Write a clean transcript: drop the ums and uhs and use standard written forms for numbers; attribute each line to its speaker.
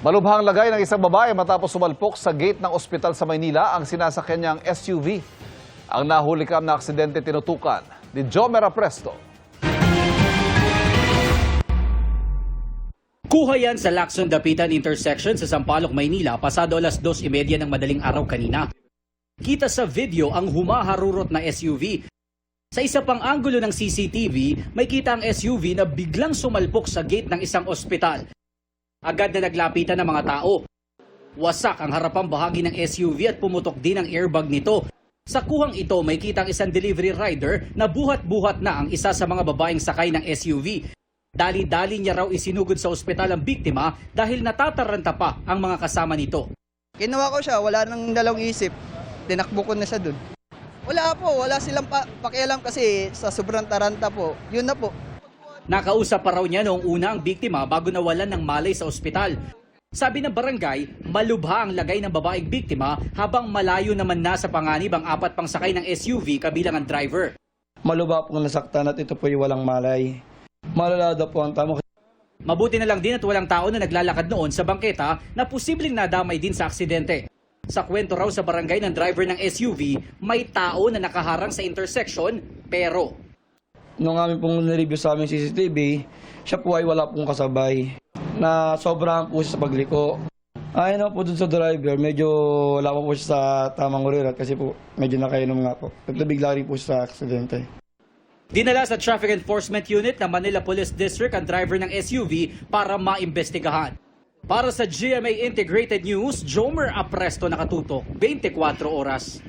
Speaker 1: Malubhang lagay ng isang babae matapos sumalpok sa gate ng ospital sa Maynila ang sinasakyan niyang SUV. Ang nahulikam na aksidente tinutukan ni Jomera Presto.
Speaker 2: Kuha yan sa Lacson-Dapitan intersection sa Sampaloc, Maynila pasado alas 2:30 ng madaling araw kanina. Kita sa video ang humaharurot na SUV. Sa isa pang anggulo ng CCTV, may kita ang SUV na biglang sumalpok sa gate ng isang ospital. Agad na naglapitan ng mga tao. Wasak ang harapang bahagi ng SUV at pumutok din ang airbag nito. Sa kuhang ito, may kita ang isang delivery rider na buhat-buhat na ang isa sa mga babaeng sakay ng SUV. Dali-dali niya raw isinugod sa ospital ang biktima dahil natataranta pa ang mga kasama nito.
Speaker 3: Kinuha ko siya, wala nang dalawang isip. Tinakbo ko na siya dun. Wala silang pakialam kasi sa sobrang taranta po. Yun na po.
Speaker 2: Nakausap pa raw niya noong una ang biktima bago nawalan ng malay sa ospital. Sabi ng barangay, malubha ang lagay ng babaeng biktima habang malayo naman na sa panganib ang 4 pang sakay ng SUV kabilang ang driver.
Speaker 4: Malubha pong nasaktan at ito po yung walang malay. Malala daw po ang tamo.
Speaker 2: Mabuti na lang din at walang tao na naglalakad noon sa bangketa na posibleng nadamay din sa aksidente. Sa kwento raw sa barangay ng driver ng SUV, may tao na nakaharang sa intersection pero
Speaker 4: Nung amin pong nireview sa aming CCTV, siya po ay wala pong kasabay. Na sobrahan po siya sa pagliko. Ayun na po dun sa driver, medyo wala po siya sa tamang urirat kasi po medyo nakainom nga po. Nagbigla rin po siya sa aksidente.
Speaker 2: dinala sa Traffic Enforcement Unit ng Manila Police District ang driver ng SUV para maimbestigahan. Para sa GMA Integrated News, Jomer Apresto nakatutok, 24 oras.